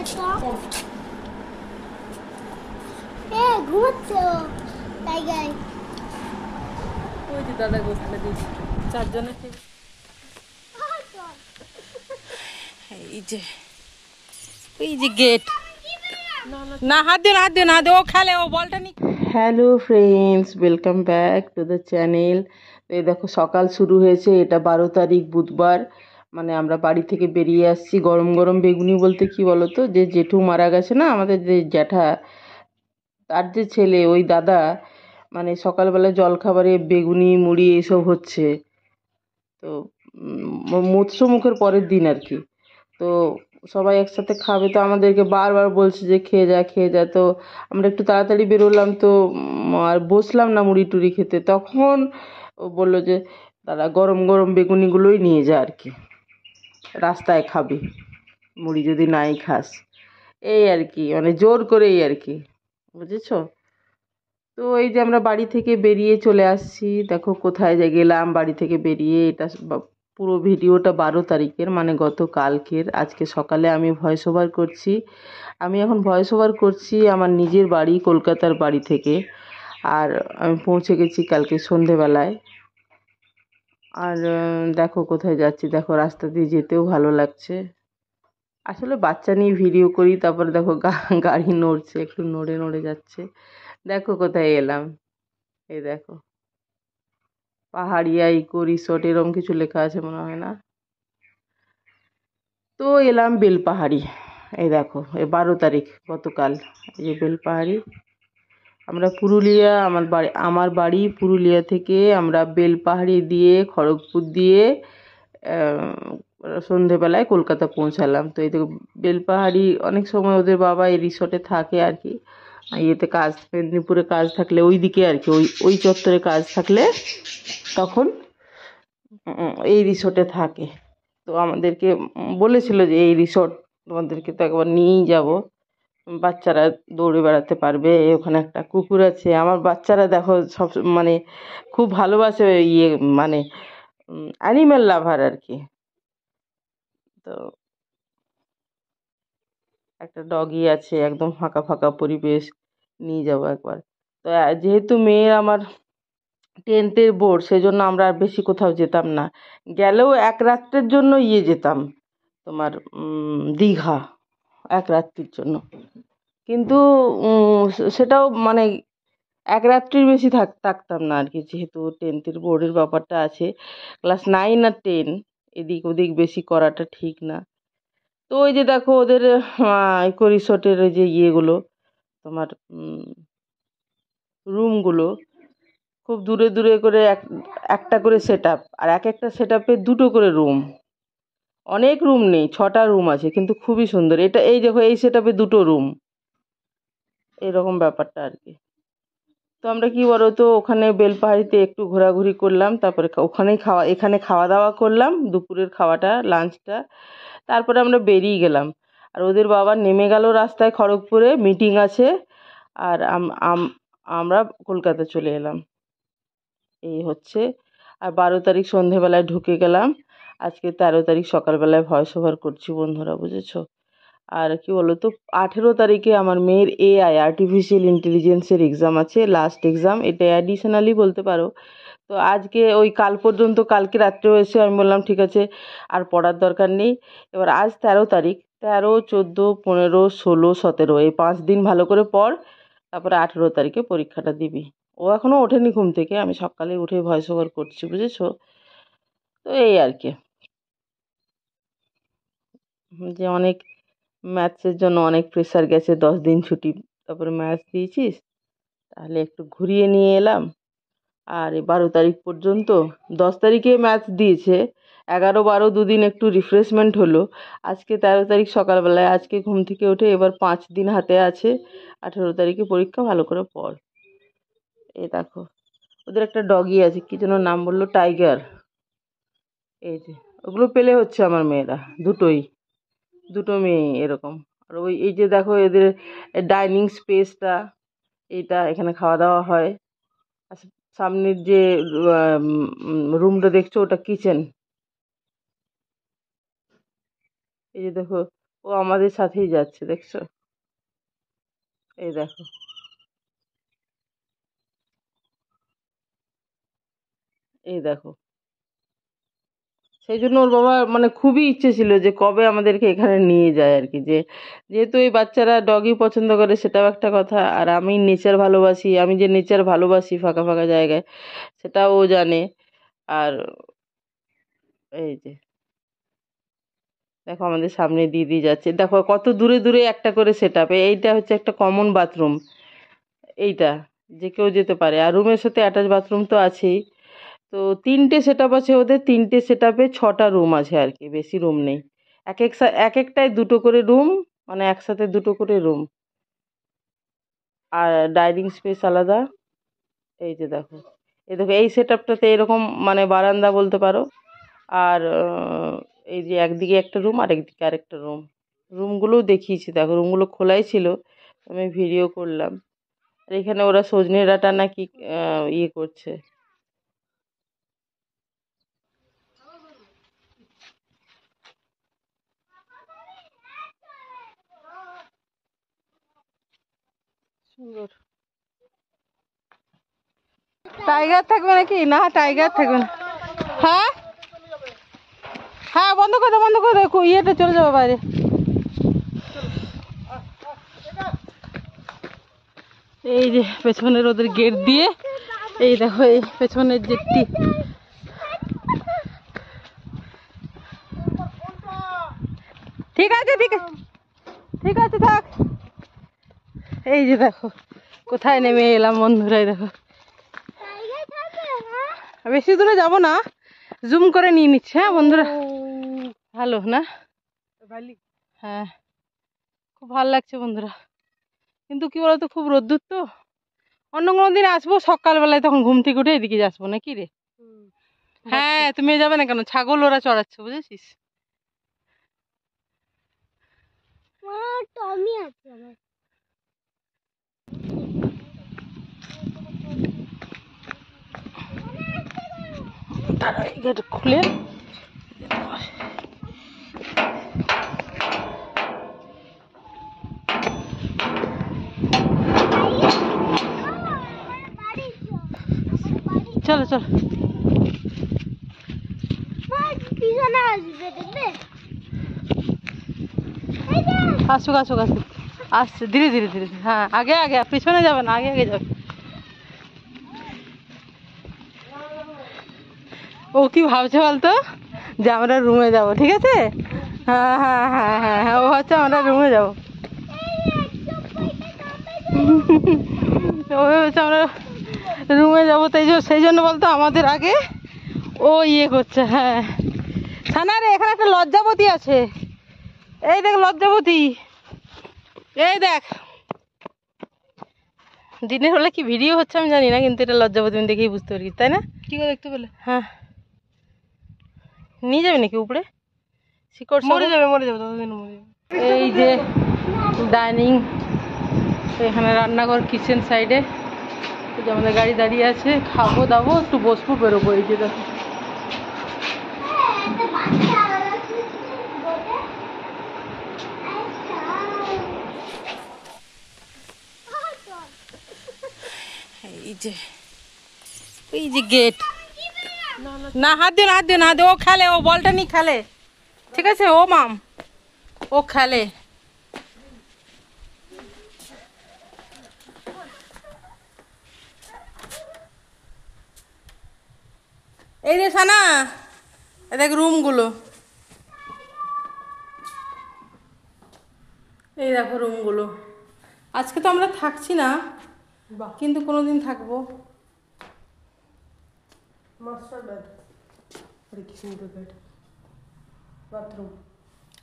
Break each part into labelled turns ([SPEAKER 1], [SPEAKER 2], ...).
[SPEAKER 1] ওই যে দাদা ওখানে দিদি চারজনে এই যে গেট না হাত দিও না হাত দিও ও খেলে ও বলটা নি। Hello friends, welcome back to the channel. এই দেখো সকাল শুরু হয়েছে, এটা 12 তারিখ বুধবার। মানে আমরা বাড়ি থেকে বেরিয়ে আসছি। গরম গরম বেগুনি বলতে কি বলতো, যে জেঠু মারা গেছে না আমাদের, যে জ্যাঠা, তার যে ছেলে, ওই দাদা, মানে সকালবেলা জলখাবারে বেগুনি মুড়ি এসব হচ্ছে। তো মৎস্যমুখের পরের দিন আর কি। তো সবাই একসাথে খাবে, তো আমাদেরকে বারবার বলছে যে খেয়ে যা খেয়ে যা। তো আমরা একটু তাড়াতাড়ি বেরোলাম, তো আর বসলাম না মুড়ি টুড়ি খেতে। তখন ও বললো যে দাদা গরম গরম বেগুনিগুলোই নিয়ে যা আর কি, রাস্তায় খাবি মুড়ি যদি নাই খাস, এই আর কি, মানে জোর করেই আর কি, বুঝেছো। তো এই যে আমরা বাড়ি থেকে বেরিয়ে চলে আসছি, দেখো কোথায় যে গেলাম বাড়ি থেকে বেরিয়ে। এটা পুরো ভিডিওটা 12 তারিখের, মানে গতকালকের। আজকে সকালে আমি ভয়েস ওভার করছি। আমি এখন ভয়েস ওভার করছি আমার নিজের বাড়ি, কলকাতার বাড়ি থেকে। আর আমি পৌঁছে গেছি কালকে সন্ধেবেলায়। আর দেখো কোথায় যাচ্ছি, দেখো রাস্তা দিয়ে যেতেও ভালো লাগছে। আসলে বাচ্চা নিয়ে ভিডিও করি, তারপর দেখো গাড়ি নড়ছে, একটু নড়ে নড়ে যাচ্ছে। দেখো কোথায় এলাম, এই দেখো পাহাড়িয়া ইকো রিসোর্ট এরকম কিছু লেখা আছে মনে হয়, না? তো এলাম বেলপাহাড়ি। এই দেখো, এই 12 তারিখ গতকাল, এই যে বেলপাহাড়ি। আমরা পুরুলিয়া, আমার বাড়ি পুরুলিয়া থেকে আমরা বেলপাহাড়ি দিয়ে খড়গপুর দিয়ে সন্ধেবেলায় কলকাতা পৌঁছালাম। তো এই দেখো বেলপাহাড়ি, অনেক সময় ওদের বাবা এই রিসোর্টে থাকে আর কি। ইয়েতে কাজ, মেদিনীপুরে কাজ থাকলে ওই দিকে আর কি, ওই চত্বরে কাজ থাকলে তখন এই রিসোর্টে থাকে। তো আমাদেরকে বলেছিল যে এই রিসোর্ট তোমাদেরকে তো একবার নিয়েই যাব, বাচ্চারা দৌড়ে বেড়াতে পারবে। ওখানে একটা কুকুর আছে। আমার বাচ্চারা দেখো সব মানে খুব ভালোবাসে ইয়ে, মানে অ্যানিম্যাল লাভার আর কি। তো একটা ডগি আছে, একদম ফাঁকা ফাঁকা পরিবেশ, নিয়ে যাব একবার। তো যেহেতু মেয়ের আমার 10th বোর্ড, সেই জন্য আমরা আর বেশি কোথাও যেতাম না। গেলেও এক রাত্রের জন্য যেতাম তোমার দীঘা, এক রাত্রির জন্য। কিন্তু সেটাও মানে এক রাত্রির বেশি থাকতাম না আর কি, যেহেতু 10th বোর্ডের ব্যাপারটা আছে। ক্লাস 9 আর 10 এদিক ওদিক বেশি করাটা ঠিক না। তো ওই যে দেখো ওদের ইকো রিসোর্টের ওই যে ইয়েগুলো, তোমার রুমগুলো খুব দূরে দূরে করে, একটা করে সেট আপ, আর এক একটা সেট আপে দুটো করে রুম। অনেক রুম নেই, 6টা রুম আছে, কিন্তু খুবই সুন্দর। এটা এই দেখো এই সেট আপে দুটো রুম, এরকম ব্যাপারটা আর কি। তো আমরা কি বলো তো, ওখানে বেলপাহাড়িতে একটু ঘোরাঘুরি করলাম, তারপরে এখানে খাওয়া দাওয়া করলাম, দুপুরের খাওয়াটা, লাঞ্চটা। তারপরে আমরা বেরিয়ে গেলাম। আর ওদের বাবা নেমে গেল রাস্তায়, খড়গপুরে মিটিং আছে। আর আমরা কলকাতা চলে এলাম, এই হচ্ছে। আর 12 তারিখ সন্ধেবেলায় ঢুকে গেলাম। আজকে 13 তারিখ সকালবেলায় ভয়েস ওভার করছি বন্ধুরা, বুঝেছো। আর কি বলতো, 18 তারিখে আমার মেয়ের AI আর্টিফিশিয়াল ইন্টেলিজেন্সের এক্সাম আছে, লাস্ট এক্সাম। এটা অ্যাডিশনালি বলতে পারো। তো আজকে ওই কাল পর্যন্ত, কালকে রাত্রেও এসে আমি বললাম ঠিক আছে আর পড়ার দরকার নেই। এবার আজ 13 তারিখ, 13, 14, 15, 16, 17, এই 5 দিন ভালো করে পড়, তারপরে 18 তারিখে পরীক্ষাটা দিবি। ও এখনও ওঠেনি ঘুম থেকে, আমি সকালে উঠে ভয়েস ওভার করছি, বুঝেছো। তো এই আর কি, যে অনেক ম্যাথসের জন্য অনেক প্রেশার গেছে, 10 দিন ছুটি, তারপরে ম্যাথস দিয়েছিস, তাহলে একটু ঘুরিয়ে নিয়ে এলাম। আর 12 তারিখ পর্যন্ত, 10 তারিখে ম্যাথস দিয়েছে, 11, 12 দুদিন একটু রিফ্রেশমেন্ট হলো। আজকে 13 তারিখ সকালবেলায়, আজকে ঘুম থেকে উঠে এবার 5 দিন হাতে আছে, 18 তারিখে পরীক্ষা, ভালো করে পড়। এই দেখো ওদের একটা ডগি আছে, কি যেন নাম বললো, টাইগার। এই যে ওগুলো পেলে হচ্ছে আমার মেয়েরা, দুটো মেয়ে এরকম। আর ওই এই যে দেখো এদের ডাইনিং স্পেসটা, এইটা, এখানে খাওয়া দাওয়া হয়। আর সামনের যে রুমটা দেখছো, ওটা কিচেন। এই যে দেখো ও আমাদের সাথেই যাচ্ছে, দেখছো? এই দেখো, এই দেখো। সেই জন্য ওর বাবা মানে খুবই ইচ্ছে ছিল যে কবে আমাদেরকে এখানে নিয়ে যায় আর কি, যে যেহেতু এই বাচ্চারা ডগই পছন্দ করে সেটাও একটা কথা, আর আমি নেচার ভালোবাসি, আমি যে নেচার ভালোবাসি ফাঁকা ফাঁকা জায়গায়, সেটাও ও জানে। আর এই যে দেখো আমাদের সামনে দিদি যাচ্ছে, দেখো কত দূরে দূরে একটা করে সেট আপ। এইটা হচ্ছে একটা কমন বাথরুম, এইটা যে কেউ যেতে পারে, আর রুমের সাথে অ্যাটাচ বাথরুম তো আছেই। তো তিনটে সেট আপ আছে ওদের, তিনটে সেট আপে 6টা রুম আছে আর কি, বেশি রুম নেই। এক একটায় দুটো করে রুম, মানে একসাথে দুটো করে রুম, আর ডাইনিং স্পেস আলাদা। এই যে দেখো, এই দেখো এই সেট আপটাতে এরকম মানে বারান্দা বলতে পারো। আর এই যে একদিকে একটা রুম আর একদিকে আরেকটা রুম। রুমগুলোও দেখিয়েছি, দেখো রুমগুলো খোলাই ছিল, আমি ভিডিও করলাম। আর এখানে ওরা সজনে ডাঁটা নাকি ইয়ে করছে। সুন্দর। টাইগার থাকবে নাকি? না, টাইগার থাকবে না। হ্যাঁ হ্যাঁ, বন্ধ করে দাও, বন্ধ করে দাও, ইয়েটা চলে যাবে বাইরে। এই যে পেছনের ওদের গেট দিয়ে, এই দেখো এই পেছনের গেটটি। ঠিক আছে, ঠিক আছে, ঠিক আছে, থাক। এই যে দেখো কোথায় নেমে এলাম বন্ধুরা, এই দেখো। বেশি দূরে যাব না, জুম করে নিয়ে নিচ্ছে। হ্যাঁ বন্ধুরা, ভালো না? হ্যাঁ, খুব ভালো লাগছে বন্ধুরা, কিন্তু কি বলতো খুব রোদ্দুর তো। অন্য কোনো দিন আসবো সকালবেলায়, তখন ঘুম থেকে উঠে এদিকে আসবো নাকি রে? হ্যাঁ, তুমি যাবে না কেন? ছাগল ওরা চড়াচ্ছে, বুঝেছিস? খুলে চলো চলো, আসুক আসুক আসুক, আসছে ধীরে ধীরে ধীরে। হ্যাঁ, আগে আগে, পিছনে যাবে না, আগে আগে যাবে। ও কি ভাবছে বলতো, যে আমরা রুমে যাব, ঠিক আছে? হ্যাঁ হ্যাঁ হ্যাঁ হ্যাঁ হ্যাঁ, ও হচ্ছে আমরা রুমে যাবো। ও হচ্ছে আমরা রুমে যাবো, তাই সেই জন্য বলতো আমাদের আগে ও ইয়ে করছে। হ্যাঁ সানা রে, এখানে একটা লজ্জাবতী আছে, এই দেখ লজ্জাবতী, এই দেখ। দিনের হলে কি ভিডিও হচ্ছে আমি জানি না, কিন্তু এটা লজ্জাবতী আমি দেখেই বুঝতে পারি, তাই না? কি করে দেখতে পেলে? হ্যাঁ, নিয়ে যাবে নাকি উপরে? শিকড় মরে যাবে, মরে যাবে, এই যে ডাইনিং, এখানে রান্নাঘর, কিচেন সাইডে আমাদের গাড়ি দাঁড়িয়ে আছে, খাবো দাবো, একটু বসবো, বেরোবো। এই যে দেখো, এই যে এই যে গেট। না, হাত দিও না, হাত দিও না, হাত দিও। ও খেলে, ও বলটা নিয়ে খেলে, ঠিক আছে? ও মাম, ও খেলে। এই রে সানা, দেখ রুমগুলো, এই দেখো রুমগুলো। আজকে তো আমরা থাকছি না, কিন্তু কোনোদিন থাকবো। মাস্টার বেড, কি সুন্দর বেড, বাথরুম,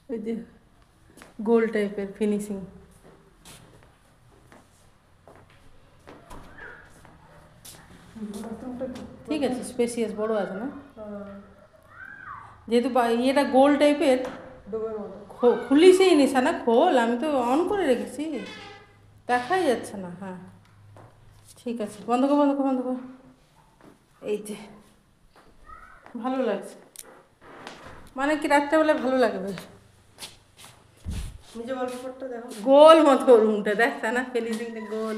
[SPEAKER 1] ওই যে গোল টাইপের ফিনিশিং। ঠিক আছে, স্পেসিয়াস, বড় আছে না? যেহেতু ইয়েটা গোল টাইপের, খুলিসই নিশা না, খোল, আমি তো অন করে রেখেছি, দেখাই যাচ্ছে না। হ্যাঁ ঠিক আছে, বন্ধ কর, বন্ধ কর, বন্ধ কর। এই যে ভালো লাগছে, মানে কি রাত্রেবেলায় ভালো লাগবে। গোল মতো রুমটা দেখ না, ফিনিশিংটা গোল।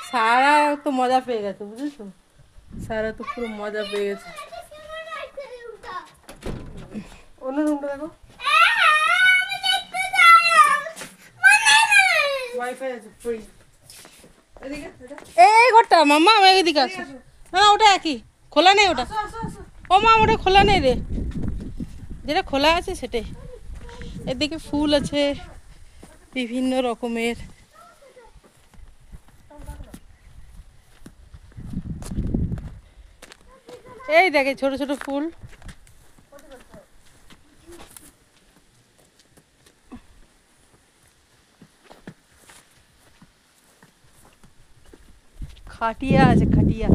[SPEAKER 1] সারা তো মজা পেয়ে গেছে, বুঝেছো? সারা তো পুরো মজা পেয়ে গেছে।
[SPEAKER 2] অন্য রুমটা দেখো, ওয়াইফাই আছে ফ্রি। এদিকে
[SPEAKER 1] এই ঘরটা মাম্মা আমি এদিকে আসো। না না ওটা একই, খোলা নেই ওটা। ও মা ওটা খোলা নেই রে, যেটা খোলা আছে সেটাই। এদিকে ফুল আছে বিভিন্ন রকমের। এই দেখে ছোট ছোট ফুল। খাটিয়া আছে, খাটিয়া।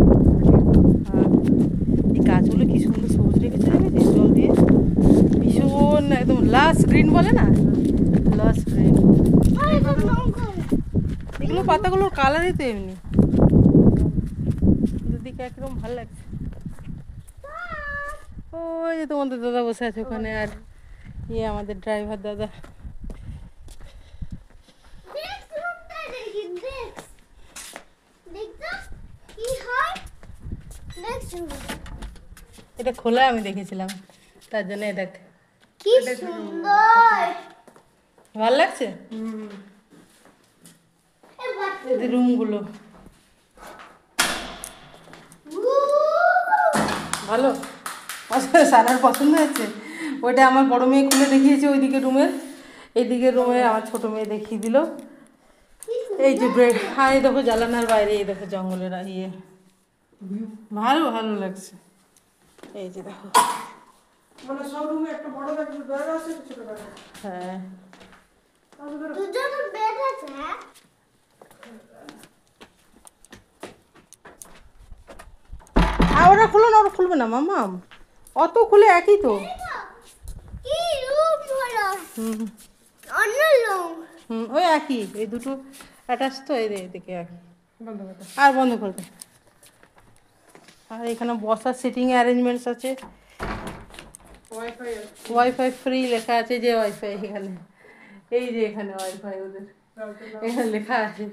[SPEAKER 1] হ্যাঁ, এই গাছগুলো কি সুন্দর সবুজ রেখেছে, দেখেছিস? জল দিয়ে ভীষণ একদম লাস্ট গ্রিন বলে না, লাস্ট গ্রিন। এগুলো পাতাগুলোর কালারই তো এমনি, দিকে একদম ভালো লাগছে। ওই যে তোমাদের দাদা বসে আছে ওখানে, আর ইয়ে আমাদের ড্রাইভার দাদা। এটা খোলা আমি দেখেছিলাম, তার জন্য দেখ
[SPEAKER 3] কি সুন্দর।
[SPEAKER 1] ভালো লাগছে। এদের রুমগুলো ভালো, আসলে সারার পছন্দ হয়েছে। ওইটা আমার বড় মেয়ে খুলে দেখিয়েছে ওইদিকে রুমের, এইদিকে রুমে আমার ছোট মেয়ে দেখিয়ে দিল। এই যে ব্রেড, হ্যাঁ এই দেখো জ্বালানার বাইরে, এই দেখো জঙ্গলের ইয়ে, ভালো ভালো লাগছে। এই যে দেখো,
[SPEAKER 2] মানে সব রুমে একটা বড় বেড আছে, একটা ছোট বেড আছে।
[SPEAKER 1] হ্যাঁ
[SPEAKER 3] দুজন বেড আছে।
[SPEAKER 1] আর ওটা খুলো না, ওটা খুলবে না মামা, অত খুলে একই তো।
[SPEAKER 3] কি রুম হলো?
[SPEAKER 1] হুম
[SPEAKER 3] অন্য রুম।
[SPEAKER 1] হুম, ওই একই, এই দুটো অ্যাটাচ তো, এই এদিকে একই।
[SPEAKER 2] বন্ধ করে দাও।
[SPEAKER 1] আর বন্ধ করবে। আর এখানে বসার সিটিং অ্যারেঞ্জমেন্টস আছে।
[SPEAKER 2] ওয়াইফাই আছে।
[SPEAKER 1] ওয়াইফাই ফ্রি লেখা আছে, যে ওয়াইফাই এখানে, এই যে এখানে ওয়াইফাই ওদের এখানে লেখা আছে,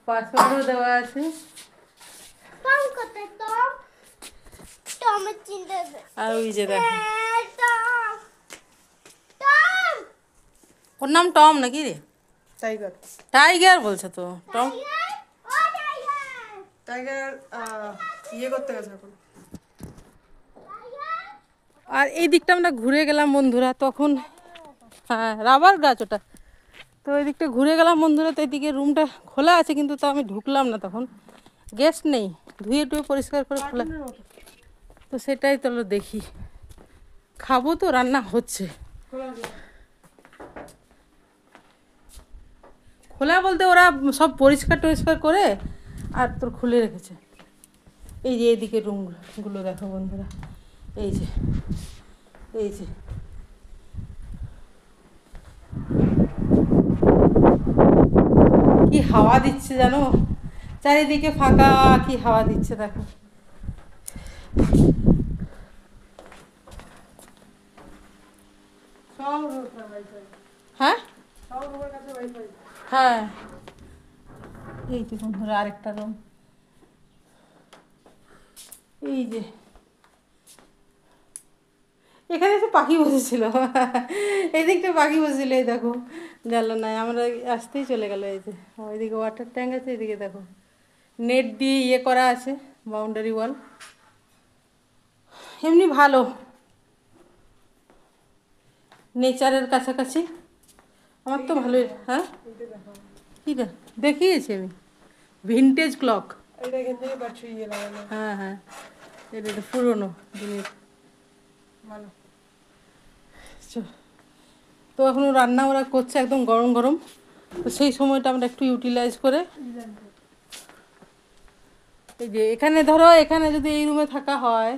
[SPEAKER 1] পাসওয়ার্ডও দেওয়া আছে।
[SPEAKER 3] টম কোথায় টম? টমের চিন্তা নেই।
[SPEAKER 1] আর ওই যে দেখো,
[SPEAKER 3] টম টম
[SPEAKER 1] ওর নাম টম নাকি রে?
[SPEAKER 2] টাইগার।
[SPEAKER 1] টাইগার বলছে তো, টম।
[SPEAKER 3] ও টাইগার
[SPEAKER 2] টাইগার ইয়ে করতে গেছে এখন।
[SPEAKER 1] আর এই দিকটা আমরা ঘুরে গেলাম বন্ধুরা তখন, হ্যাঁ রাবার গাছ ওটা। তো এই দিকটা ঘুরে গেলাম বন্ধুরা, তো এইদিকে রুমটা খোলা আছে কিন্তু তো আমি ঢুকলাম না, তখন গেস্ট নেই, ধুয়ে টুয়ে পরিষ্কার করে খোলা। তো সেটাই চলো দেখি, খাবো তো, রান্না হচ্ছে। খোলা বলতে ওরা সব পরিষ্কার টরিষ্কার করে আর তোর খুলে রেখেছে। এই যে এইদিকে রুমগুলো দেখো বন্ধুরা, এই যে এই যে কি হাওয়া দিচ্ছে জানো, চারিদিকে ফাঁকা, কি হাওয়া দিচ্ছে দেখো।
[SPEAKER 2] সব রুমে ওয়াইফাই,
[SPEAKER 1] হ্যাঁ
[SPEAKER 2] সব রুমের কাছে ওয়াইফাই।
[SPEAKER 1] হ্যাঁ, এই যে বন্ধুরা আরেকটা রুম, এই যে এখানে তো পাখি বসেছিল, এই দিকটা পাখি বসেছিল, এই দেখো জানলায় আমরা আসতেই চলে গেল। এই যে ওইদিকে ওয়াটার ট্যাঙ্ক আছে, এদিকে দেখো নেট দিয়ে ইয়ে করা আছে, বাউন্ডারি ওয়াল। এমনি ভালো, নেচারের কাছাকাছি, আমার তো ভালোই। হ্যাঁ কী দেখিয়েছি আমি, ভিনটেজ ক্লক।
[SPEAKER 2] এটা এখান থেকে ব্যাটারি ইয়ে লাগানো
[SPEAKER 1] হ্যাঁ হ্যাঁ, এটা একটা পুরোনো জিনিস।
[SPEAKER 2] ভালো।
[SPEAKER 1] তো এখনও রান্না ওরা করছে একদম গরম গরম, তো সেই সময়টা আমরা একটু ইউটিলাইজ করে, এই যে এখানে ধরো, এখানে যদি এই রুমে থাকা হয়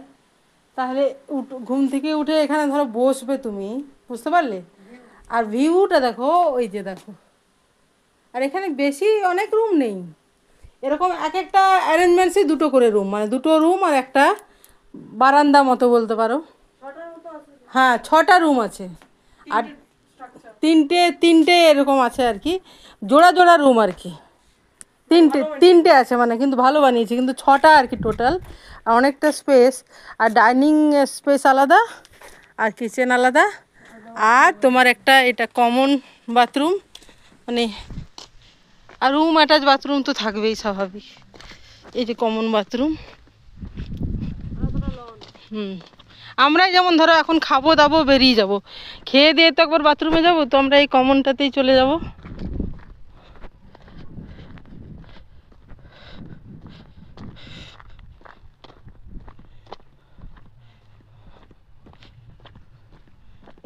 [SPEAKER 1] তাহলে ঘুম থেকে উঠে এখানে ধরো বসবে তুমি, বুঝতে পারলে? আর ভিউটা দেখো, ওই যে দেখো। আর এখানে বেশি অনেক রুম নেই, এরকম এক একটা অ্যারেঞ্জমেন্টসই দুটো করে রুম, মানে দুটো রুম আর একটা বারান্দা মতো বলতে পারো।
[SPEAKER 2] ছটার মতো
[SPEAKER 1] হ্যাঁ 6টা রুম আছে আর তিনটে এরকম আছে আর কি, জোড়া জোড়া রুম আর কি। তিনটে আছে মানে, কিন্তু ভালো বানিয়েছে, কিন্তু 6টা আর কি টোটাল। আর অনেকটা স্পেস, আর ডাইনিং স্পেস আলাদা আর কিচেন আলাদা, আর তোমার একটা এটা কমন বাথরুম মানে, আর রুম অ্যাটাচ বাথরুম তো থাকবেই স্বাভাবিক। এই যে কমন বাথরুম। আমরাই যেমন ধরো এখন খাবো দাবো বেরিয়ে যাব, খেয়ে দিয়ে তো একবার বাথরুমে যাব, তো আমরা এই কমনটাতেই চলে যাব।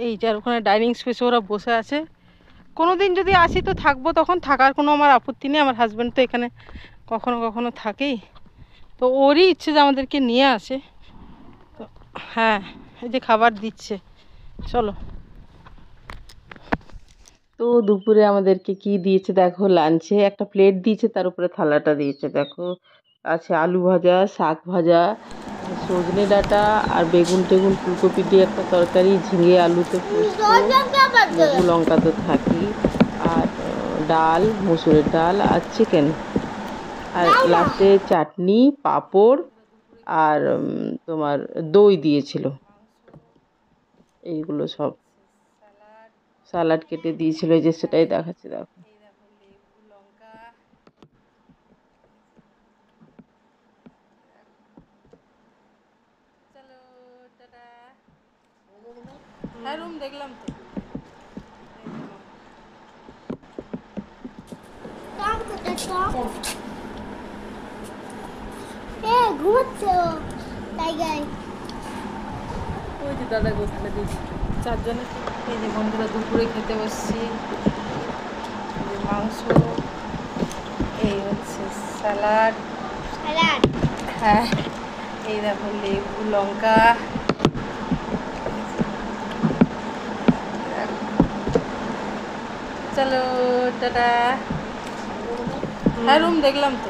[SPEAKER 1] এই যার ওখানে ডাইনিং স্পেসে ওরা বসে আছে। কোনো দিন যদি আসি তো থাকবো, তখন থাকার কোনো আমার আপত্তি নেই। আমার হাজব্যান্ড তো এখানে কখনো কখনো থাকেই, তো ওরই ইচ্ছে যে আমাদেরকে নিয়ে আসে। তো হ্যাঁ, এই যে খাবার দিচ্ছে, চলো। তো দুপুরে আমাদেরকে কি দিয়েছে দেখো, লাঞ্চে একটা প্লেট দিয়েছে, তার উপরে থালাটা দিয়েছে দেখো, আছে আলু ভাজা, শাক ভাজা, সজনে ডাঁটা আর বেগুন টেগুন ফুলকপি দিয়ে একটা তরকারি, ঝিঙে আলুতে পোস্ত, লেবু লঙ্কা তো থাকি, আর ডাল, মসুরের ডাল আর চিকেন, আর লাস্টে চাটনি, পাঁপড় আর তোমার দই দিয়েছিল। এইগুলো সব সালাড কেটে দিয়েছিল, যে সেটাই দেখাচ্ছে দেখো। হ্যাঁ রুম দেখলাম তো।
[SPEAKER 3] ঘুমাচ্ছে তাই গাই।
[SPEAKER 1] ওই যে দাদা গোছালে দিয়েছি 4 জনে। এই যে বন্ধুরা দুপুরে খেতে বসছি, মাংস, এই হচ্ছে স্যালাড, হ্যাঁ এই দেখো লেবু লঙ্কা, চলো টাটা। হ্যাঁ রুম দেখলাম তো।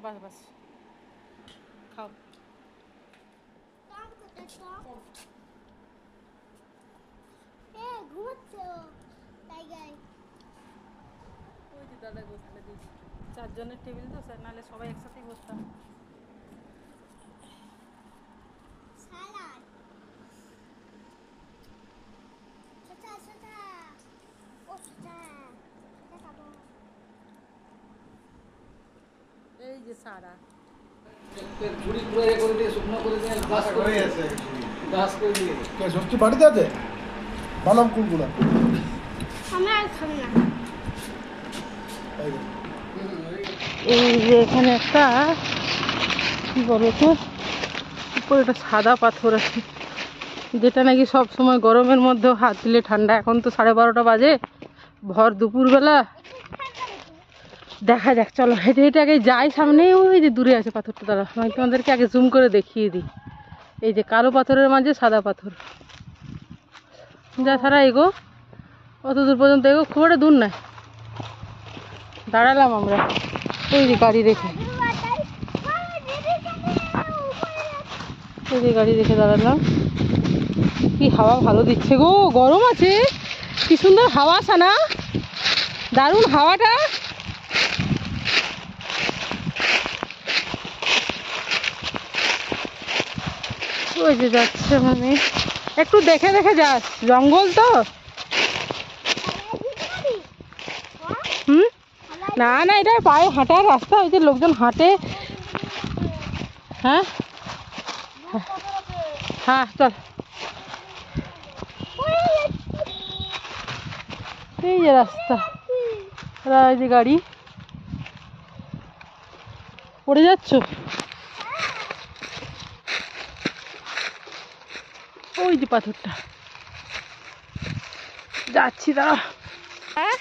[SPEAKER 1] বাস বাস খাও।
[SPEAKER 3] ঘুমাচ্ছে তাই গাই।
[SPEAKER 1] ওই যে দাদা গোছালে দিয়েছি, 4 জনের টেবিল তো স্যার, নাহলে সবাই একসাথেই বসতাম। এই যে সারা
[SPEAKER 2] সত্যি বাড়িতে আছে বালাম কুলগুলা।
[SPEAKER 1] এই যে এখানে একটা কি বলতো, উপরে একটা সাদা পাথর আছে, যেটা নাকি সব সময় গরমের মধ্যেও হাত দিলে ঠান্ডা। এখন তো 12:30 বাজে, ভর দুপুরবেলা। দেখা যাক, চলো হেঁটে হেঁটে আগে যাই সামনে। ওই যে দূরে আছে পাথরটা, দাঁড়া আমি তোমাদেরকে আগে জুম করে দেখিয়ে দিই। এই যে কালো পাথরের মাঝে সাদা পাথর, যা সারা এগো, অত দূর পর্যন্ত এগো, খুব একটা দূর নয়। দাঁড়ালাম আমরা ওই যে গাড়ি রেখে, ওই যে গাড়ি রেখে দাঁড়ালাম। কি হাওয়া ভালো দিচ্ছে গো, গরম আছে, কি সুন্দর হাওয়া সানা, দারুণ হাওয়াটা। ওই যে যাচ্ছে, মানে একটু দেখে দেখে যাস, জঙ্গল তো। না না, এটা পায়ে হাঁটার রাস্তা, ওই যে লোকজন হাঁটে। হ্যাঁ হ্যাঁ চল। এই যে রাস্তা, এই যে গাড়ি, পড়ে যাচ্ছ। ওই যে পাথরটা, যাচ্ছি দাঁড়া। হ্যাঁ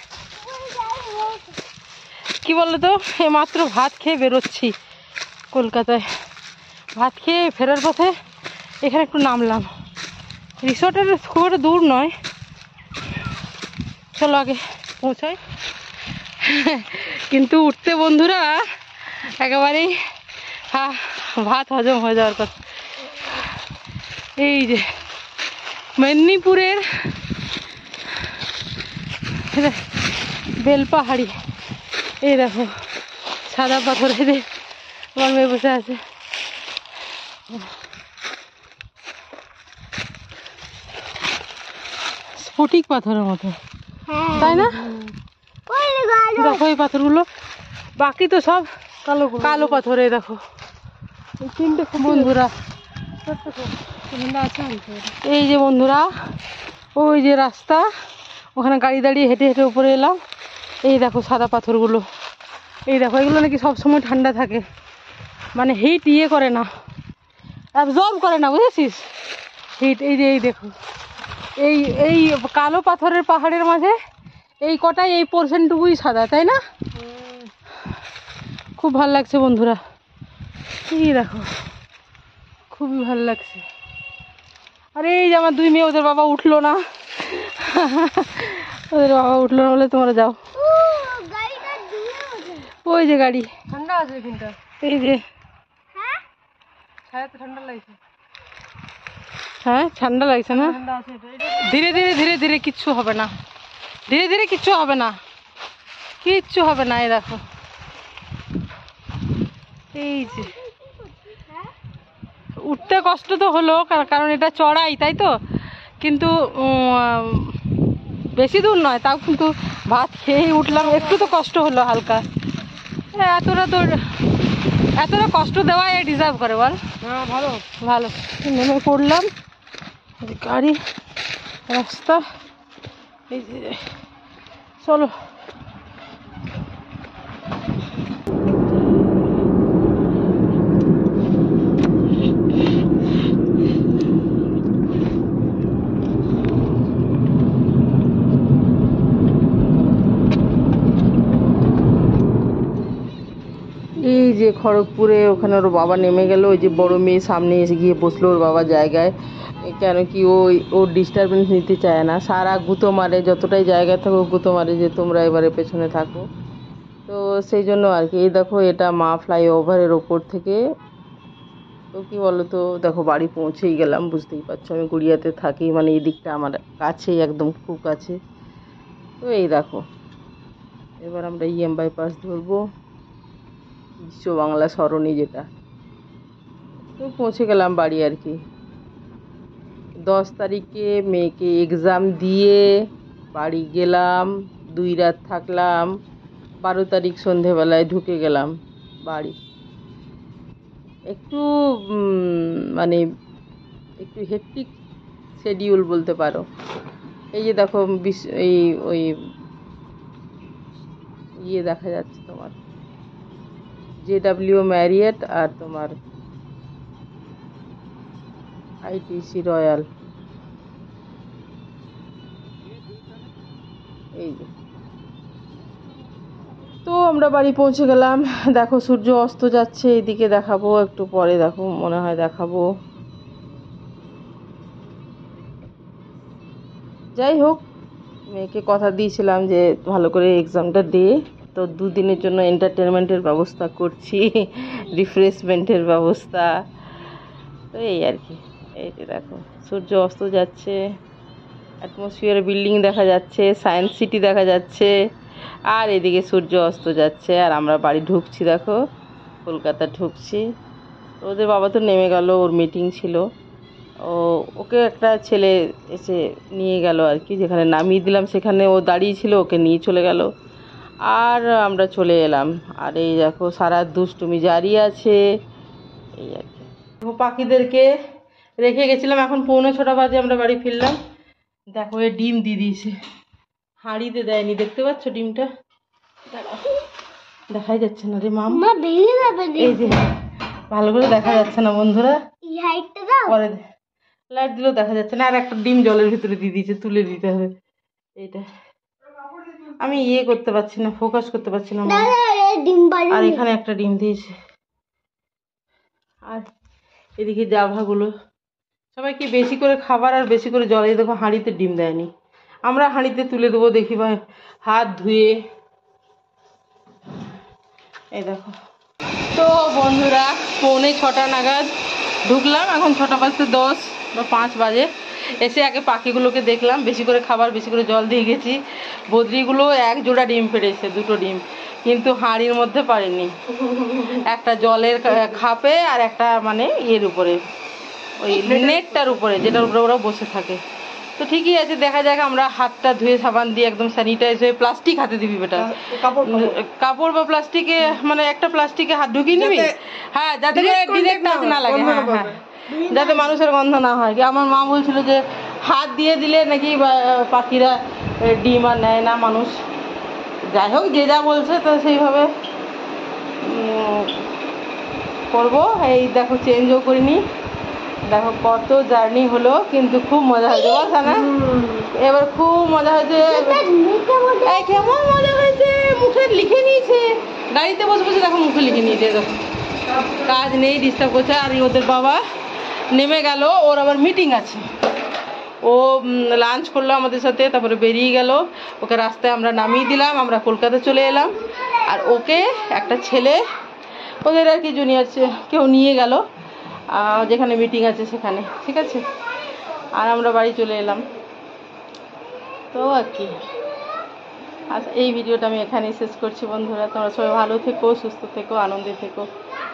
[SPEAKER 1] কি বললো তো, মাত্র ভাত খেয়ে বেরোচ্ছি কলকাতায়। ভাত খেয়ে ফেরার পথে এখানে একটু নামলাম। রিসর্টের খুব একটা দূর নয়, চলো আগে পৌঁছাই। কিন্তু উঠতে বন্ধুরা একেবারেই ভাত হজম হয়ে যাওয়ার কথা। এই যে মেদিনীপুরের বেলপাহাড়ি, এই দেখো সাদা পাথর, এই যে আমার মেয়ে বসে আছে। স্ফটিক পাথরের মতো, তাই না? দেখো এই পাথরগুলো, বাকি তো সব কালো কালো পাথর। এই দেখো বন্ধুরা, এই যে বন্ধুরা ওই যে রাস্তা, ওখানে গাড়ি দাঁড়িয়ে হেঁটে হেঁটে উপরে এলাম। এই দেখো সাদা পাথরগুলো, এই দেখো এগুলো নাকি সবসময় ঠান্ডা থাকে, মানে হিট ইয়ে করে না, অ্যাবজর্ব করে না, বুঝেছিস হিট। এই যে এই দেখো এই এই কালো পাথরের পাহাড়ের মাঝে এই কটাই, এই পোর্শনটুকুই সাদা, তাই না? খুব ভালো লাগছে বন্ধুরা, এই দেখো খুবই ভালো লাগছে। আরে এই যে আমার দুই মেয়ে, ওদের বাবা উঠলো না, ওদের বাবা উঠলো না বলে তোমরা যাও। ওই যে গাড়ি, ঠান্ডা আছে কিন্তু, এই যে ঠান্ডা লাগছে। হ্যাঁ ঠান্ডা লাগছে না? ধীরে ধীরে ধীরে ধীরে, কিচ্ছু হবে না, ধীরে ধীরে কিচ্ছু হবে না, কিচ্ছু হবে না। এই দেখো এই যে উঠতে কষ্ট তো হলো, কারণ এটা চড়াই, তাই তো, কিন্তু বেশি দূর নয়, তাও কিন্তু ভাত খেয়েই উঠলাম, একটু তো কষ্ট হলো হালকা। এতটা কষ্ট দেওয়াই ডিজার্ভ করে বল। ভালো ভালো নেমে পড়লাম, গাড়ি রাস্তা, এই যে চলো। এই যে খড়গপুরে, ওখানে ওর বাবা নেমে গেল, ওই যে বড় মেয়ে সামনে এসে গিয়ে বসলো ওর বাবার জায়গায়, কেন কি ওর ডিস্টারবেন্স নিতে চায় না, সারা গুঁতো মারে, যতটাই জায়গায় থাকো গুঁতো মারে যে তোমরা এবারে পেছনে থাকো। তো সেই জন্য আর কি। এই দেখো এটা মা ফ্লাইওভারের ওপর থেকে, তো কি বলো তো, দেখো বাড়ি পৌঁছেই গেলাম, বুঝতেই পারছো আমি গড়িয়াতে থাকি, মানে এই দিকটা আমার কাছেই, একদম খুব কাছে। তো এই দেখো এবার আমরা বাইপাস ধরবো, বিশ্ব বাংলা সরণি যেটা। তো পৌঁছে গেলাম বাড়ি আর কি। 10 তারিখে মেয়েকে এক্সাম দিয়ে বাড়ি গেলাম, 2 রাত থাকলাম, 12 তারিখ সন্ধেবেলায় ঢুকে গেলাম বাড়ি। একটু মানে একটু হেক্টিক শিডিউল বলতে পারো। এই যে দেখো এই ওই ইয়ে দেখা যাচ্ছে তোমার, JW ম্যারিয়েট আর তোমার ITC রয়্যাল, এই যে। তো আমরা বাড়ি পৌঁছে গেলাম, দেখো সূর্য অস্ত যাচ্ছে, এইদিকে দেখাবো একটু পরে, দেখো মনে হয় দেখাবো। যাই হোক, মেয়েকে কথা দিয়েছিলাম যে ভালো করে এক্সামটা দিয়ে, তো 2 দিনের জন্য এন্টারটেনমেন্টের ব্যবস্থা করছি, রিফ্রেশমেন্টের ব্যবস্থা। তো এই আর কি। এই যে দেখো সূর্য অস্ত যাচ্ছে, অ্যাটমসফিয়ার বিল্ডিং দেখা যাচ্ছে, সায়েন্স সিটি দেখা যাচ্ছে, আর এদিকে সূর্য অস্ত যাচ্ছে, আর আমরা বাড়ি ঢুকছি, দেখো কলকাতা ঢুকছি। ওদের বাবা তো নেমে গেল, ওর মিটিং ছিল, ওকে একটা ছেলে এসে নিয়ে গেল আর কি, যেখানে নামিয়ে দিলাম সেখানে ও দাঁড়িয়ে ছিল, ওকে নিয়ে চলে গেল, আর আমরা চলে এলাম। আর এই দেখো সারা দুষ্টুমি জারি আছে, এই আর কি। পাখিদেরকে রেখে গেছিলাম, এখন 6:45 বাজে আমরা বাড়ি ফিরলাম। দেখো এ ডিম দিয়ে দিয়েছে, হাঁড়িতে দেয়নি, দেখতে পাচ্ছ ডিমটা? দেখাই যাচ্ছে না রে মাম, এই যে ভালো করে দেখা যাচ্ছে না বন্ধুরা, পরে লাইট দিলেও দেখা যাচ্ছে না। আর একটা ডিম জলের ভিতরে দিয়ে দিয়েছে, তুলে দিতে হবে। এইটা আমি ইয়ে করতে পারছি না, ফোকাস করতে পারছি না। আর এখানে একটা ডিম দিয়েছে, আর এদিকে জাভাগুলো সবাইকে বেশি করে খাবার আর বেশি করে জল। এই দেখো হাঁড়িতে ডিম দেয়নি, আমরা হাঁড়িতে তুলে দেবো, দেখি ভাই হাত ধুয়ে। এই দেখো। তো বন্ধুরা, 6:45 নাগাদ ঢুকলাম, এখন 6:10 বা 5 বাজে। এসে আগে পাখিগুলোকে দেখলাম, বেশি করে খাবার, বেশি করে জল দিয়ে গেছি। বদ্রিগুলো এক জোড়া ডিম পেড়েছে, 2টো ডিম, কিন্তু হাঁড়ির মধ্যে পারেনি। একটা জলের খাপে আর একটা মানে এর উপরে, ওই নেটটার উপরে, যেটার উপরে ওরা বসে থাকে। তো ঠিকই আছে, দেখা যাক। আমরা হাতটা ধুয়ে সাবান দিয়ে একদম স্যানিটাইজ হয়ে, প্লাস্টিক হাতে দিবি বেটা, কাপড় বা প্লাস্টিকে, মানে একটা প্লাস্টিকে হাত ঢুকিয়ে নিবি, হ্যাঁ, যাতে করে ডিরেক্ট টাচ না লাগে, হ্যাঁ হ্যাঁ, যাতে মানুষের গন্ধ না হয়। কি আমার মা বলছিল যে হাত দিয়ে দিলে নাকি পাখিরা ডিম আর নেয় না মানুষ। যাই হোক, যে যা বলছে তো সেইভাবে করবো। এই দেখো, চেঞ্জও করিনি। দেখো কত জার্নি হলো, কিন্তু খুব মজা হয়েছে, বলছা না? এবার খুব মজা হয়েছে। এই কেমন মজা হয়েছে, মুখে লিখে নিয়েছে, গাড়িতে বসে বসে দেখো মুখে লিখে নিয়েছে। দেখো কাজ নেই, ডিস্টার্ব করছে। আর ওদের বাবা নেমে গেল, ওর আবার মিটিং আছে। ও লাঞ্চ করলো আমাদের সাথে, তারপরে বেরিয়ে গেল। ওকে রাস্তায় আমরা নামিয়ে দিলাম, আমরা কলকাতা চলে এলাম। আর ওকে একটা ছেলে, ওদের আর কি জুনিয়র কেউ নিয়ে গেল যেখানে মিটিং আছে সেখানে, ঠিক আছে। আর আমরা বাড়ি চলে এলাম। তো আর কি, আচ্ছা, এই ভিডিওটা আমি এখানেই শেষ করছি বন্ধুরা। তোমরা সবাই ভালো থেকো, সুস্থ থেকো, আনন্দে থেকো,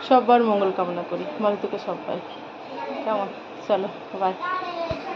[SPEAKER 1] সবার মঙ্গল কামনা করি। ভালো থেকো সবাই, কেমন? চলো বাই।